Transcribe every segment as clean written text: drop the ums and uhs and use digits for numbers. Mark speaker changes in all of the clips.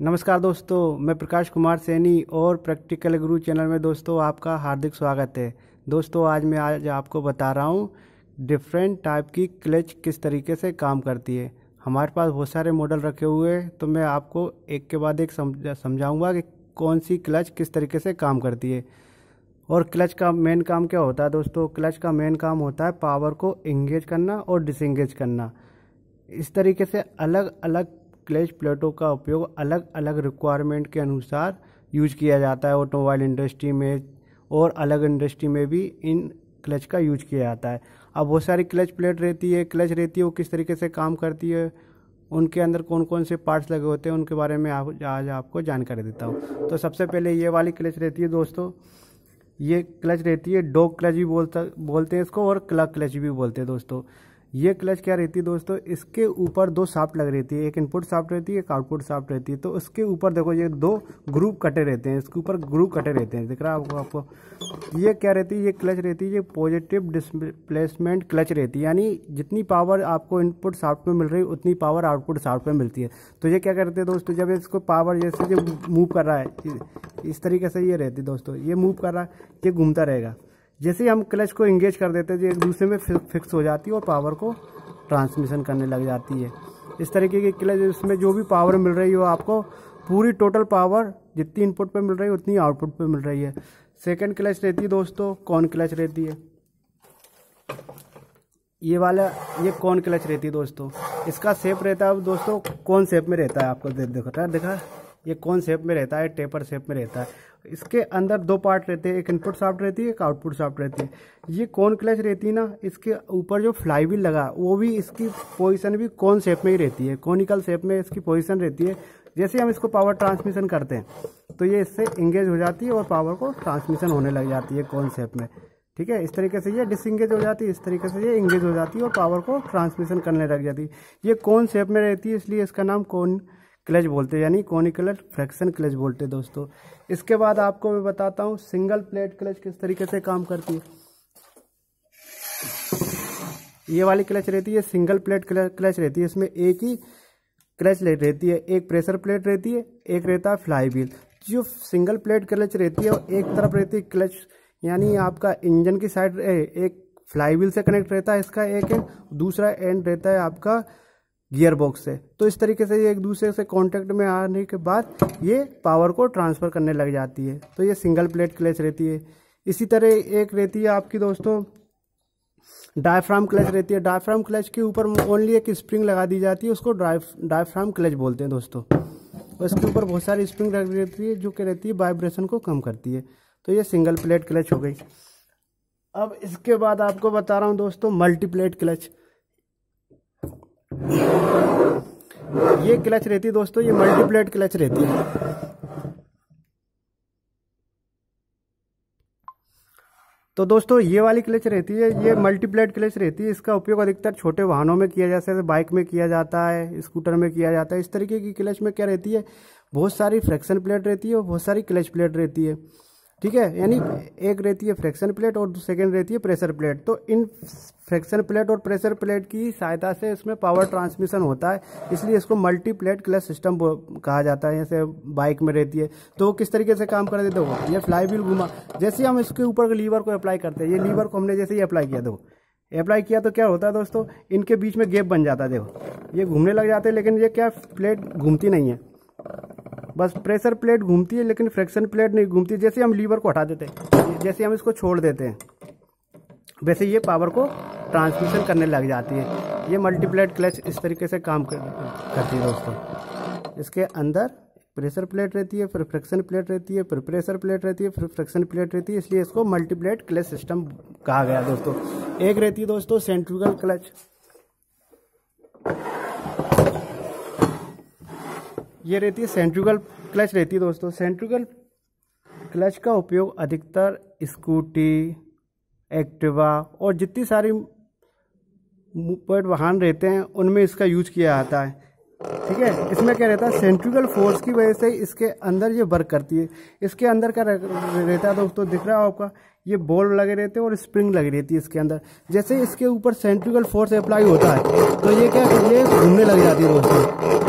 Speaker 1: नमस्कार दोस्तों, मैं प्रकाश कुमार सैनी और प्रैक्टिकल गुरु चैनल में दोस्तों आपका हार्दिक स्वागत है। दोस्तों आज आपको बता रहा हूँ डिफरेंट टाइप की क्लच किस तरीके से काम करती है। हमारे पास बहुत सारे मॉडल रखे हुए हैं, तो मैं आपको एक के बाद एक समझाऊंगा कि कौन सी क्लच किस तरीके से काम करती है। और क्लच का मेन काम क्या होता है दोस्तों? क्लच का मेन काम होता है पावर को इंगेज करना और डिसएंगेज करना। इस तरीके से अलग अलग क्लच प्लेटों का उपयोग अलग अलग रिक्वायरमेंट के अनुसार यूज किया जाता है। ऑटोमोबाइल इंडस्ट्री में और अलग इंडस्ट्री में भी इन क्लच का यूज किया जाता है। अब बहुत सारी क्लच प्लेट रहती है, क्लच रहती है, वो किस तरीके से काम करती है, उनके अंदर कौन कौन से पार्ट्स लगे होते हैं, उनके बारे में आज आपको जानकारी देता हूँ। तो सबसे पहले ये वाली क्लच रहती है दोस्तों, ये क्लच रहती है डॉग क्लच भी बोलते हैं इसको, और क्लच क्लच भी बोलते हैं दोस्तों। ये क्लच क्या रहती है दोस्तों, इसके ऊपर दो शाफ्ट लग रहती है, एक इनपुट शाफ्ट रहती है, एक आउटपुट शाफ्ट रहती है। तो उसके ऊपर देखो ये दो ग्रुप कटे रहते हैं, इसके ऊपर ग्रुप कटे रहते हैं, दिख रहा है आपको। ये क्या रहती है, ये क्लच रहती है, ये पॉजिटिव डिस्प्लेसमेंट क्लच रहती है, यानी जितनी पावर आपको इनपुट शाफ्ट में मिल रही है उतनी पावर आउटपुट शाफ्ट में मिलती है। तो ये क्या करते हैं दोस्तों, जब इसको पावर जैसे जो मूव कर रहा है इस तरीके से ये रहती है दोस्तों, ये मूव कर रहा है, ये घूमता रहेगा। जैसे ही हम क्लच को इंगेज कर देते हैं ये एक दूसरे में फिक्स हो जाती है और पावर को ट्रांसमिशन करने लग जाती है। इस तरीके की क्लच, इसमें जो भी पावर मिल रही हो आपको, पूरी टोटल पावर जितनी इनपुट पे मिल रही है उतनी आउटपुट पे मिल रही है। सेकंड क्लच रहती है दोस्तों कॉन क्लच रहती है, ये वाला ये कॉन क्लच रहती है दोस्तों। इसका शेप रहता है दोस्तों कौन शेप में रहता है, आपको देखा ये कौन शेप में रहता है, टेपर शेप में रहता है। इसके अंदर दो पार्ट रहते हैं, एक इनपुट शाफ्ट रहती है, एक आउटपुट शाफ्ट रहती है। ये कौन क्लच रहती है ना, इसके ऊपर जो फ्लाईव्हील लगा वो भी इसकी पोजीशन भी कौन शेप में ही रहती है, कॉनिकल शेप में इसकी पोजीशन रहती है। जैसे हम इसको पावर ट्रांसमिशन करते हैं तो ये इससे इंगेज हो जाती है और पावर को ट्रांसमिशन होने लग जाती है कौन शेप में। ठीक है, इस तरीके से ये डिसएंगेज हो जाती है, इस तरीके से ये इंगेज हो जाती है और पावर को ट्रांसमिशन करने लग जाती है। ये कौन शेप में रहती है, इसलिए इसका नाम कौन क्लच बोलते हैं, यानी कॉनिकल फ्रैक्शन क्लच बोलते हैं दोस्तों। इसके बाद आपको मैं बताता हूँ सिंगल प्लेट क्लच किस तरीके से काम करती है। ये वाली क्लच रहती है सिंगल प्लेट क्लच रहती है, इसमें एक ही क्लच रहती है, एक प्रेशर प्लेट रहती है, एक रहता है फ्लाईव्हील। जो सिंगल प्लेट क्लच रहती है एक तरफ रहती है क्लच, यानी आपका इंजन की साइड एक फ्लाईव्हील से कनेक्ट रहता है इसका एक एंड, दूसरा एंड रहता है आपका गियर बॉक्स से। तो इस तरीके से ये एक दूसरे से कांटेक्ट में आने के बाद ये पावर को ट्रांसफर करने लग जाती है। तो ये सिंगल प्लेट क्लच रहती है। इसी तरह एक रहती है आपकी दोस्तों डायफ्राम क्लच रहती है। डायफ्राम क्लच के ऊपर ओनली एक स्प्रिंग लगा दी जाती है, उसको डायफ्राम क्लच बोलते हैं दोस्तों। और इसके ऊपर बहुत सारी स्प्रिंग लगी रहती है जो कि रहती है वाइब्रेशन को कम करती है। तो ये सिंगल प्लेट क्लच हो गई। अब इसके बाद आपको बता रहा हूँ दोस्तों मल्टीप्लेट क्लच। ये क्लच रहती है दोस्तों, ये मल्टीप्लेट क्लच रहती है। तो दोस्तों ये वाली क्लच रहती है, ये मल्टीप्लेट क्लच रहती है। इसका उपयोग अधिकतर छोटे वाहनों में किया जाता है, बाइक में किया जाता है, स्कूटर में किया जाता है। इस तरीके की क्लच में क्या रहती है, बहुत सारी फ्रैक्शन प्लेट रहती है और बहुत सारी क्लच प्लेट रहती है। ठीक है, यानी एक रहती है फ्रैक्शन प्लेट और सेकंड रहती है प्रेशर प्लेट। तो इन फ्रैक्शन प्लेट और प्रेशर प्लेट की सहायता से इसमें पावर ट्रांसमिशन होता है, इसलिए इसको मल्टी प्लेट क्लच सिस्टम कहा जाता है। जैसे बाइक में रहती है तो किस तरीके से काम कर देते हो, ये फ्लाईव्हील घुमा, जैसे हम इसके ऊपर लीवर को अप्लाई करते हैं, ये लीवर को हमने जैसे ही अप्लाई किया, देखो अप्लाई किया तो क्या होता है दोस्तों, इनके बीच में गैप बन जाता है। देखो ये घूमने लग जाते हैं, लेकिन ये क्या प्लेट घूमती नहीं है, बस प्रेशर प्लेट घूमती है लेकिन फ्रैक्शन प्लेट नहीं घूमती। जैसे हम लीवर को हटा देते हैं, जैसे हम इसको छोड़ देते हैं, वैसे ये पावर को ट्रांसमिशन करने लग जाती है। ये मल्टीप्लेट क्लच इस तरीके से काम करती है दोस्तों। इसके अंदर प्रेशर प्लेट रहती है, फिर फ्रैक्शन प्लेट रहती है, फिर प्रेशर प्लेट रहती है, फिर फ्रैक्शन प्लेट रहती है, इसलिए इसको मल्टीप्लेट क्लच सिस्टम कहा गया दोस्तों। एक रहती है दोस्तों सेंट्रीफ्यूगल क्लच, ये रहती है सेंट्रीफ्यूगल क्लच रहती है दोस्तों। सेंट्रीफ्यूगल क्लच का उपयोग अधिकतर स्कूटी, एक्टिवा और जितनी सारी मोपेड वाहन रहते हैं उनमें इसका यूज किया जाता है। ठीक है, इसमें क्या रहता है, सेंट्रीफ्यूगल फोर्स की वजह से इसके अंदर ये वर्क करती है। इसके अंदर क्या रहता है दोस्तों, दिख रहा है आपका, ये बॉल लगे रहते हैं और स्प्रिंग लगी रहती है इसके अंदर। जैसे इसके ऊपर सेंट्रीफ्यूगल फोर्स अप्लाई होता है तो ये क्या, ये घूमने लग जाती है दोस्तों।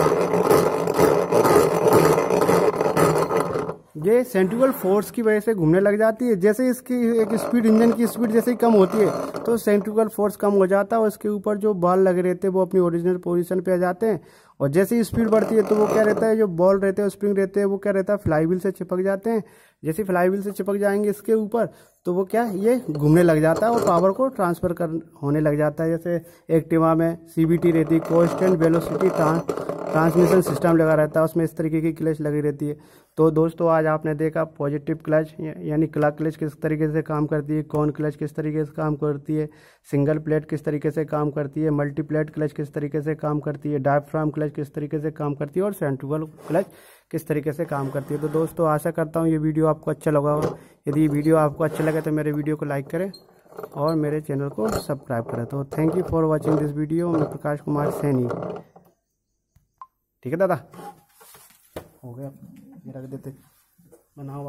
Speaker 1: ये सेंट्रीफ्यूगल फोर्स की वजह से घूमने लग जाती है। जैसे इसकी एक स्पीड, इंजन की स्पीड जैसे ही कम होती है तो सेंट्रीफ्यूगल फोर्स कम हो जाता है और उसके ऊपर जो बॉल लगे रहते हैं वो अपनी ओरिजिनल पोजीशन पे आ जाते हैं। और जैसे ही स्पीड बढ़ती है तो वो क्या रहता है, जो बॉल रहते हैं स्प्रिंग रहते हैं वो क्या रहता है, फ्लाईव्हील से चिपक जाते हैं। जैसे फ्लाईव्हील से चिपक जाएंगे इसके ऊपर तो वो क्या, ये घूमने लग जाता है और पावर को ट्रांसफर होने लग जाता है। जैसे एक्टिवा में CVT रहती है, कांस्टेंट वेलोसिटी ट्रांसमिशन सिस्टम लगा रहता है, उसमें इस तरीके की क्लच लगी रहती है। तो दोस्तों आज आपने देखा पॉजिटिव क्लच यानी क्लच किस तरीके से काम करती है, कॉन क्लच किस तरीके से काम करती है, सिंगल प्लेट किस तरीके से काम करती है, मल्टी प्लेट क्लच किस तरीके से काम करती है, डायफ्राम क्लच किस तरीके से काम करती है और सेंट्रीफ्यूगल क्लच किस तरीके से काम करती है। तो दोस्तों आशा करता हूँ ये वीडियो आपको अच्छा लगा होगा। यदि ये वीडियो आपको अच्छा लगे तो मेरे वीडियो को लाइक करें और मेरे चैनल को सब्सक्राइब करें। तो thank you for watching this video. मैं प्रकाश कुमार सैनी। ठीक है दादा, हो गया, ये रख देते, बनाओ।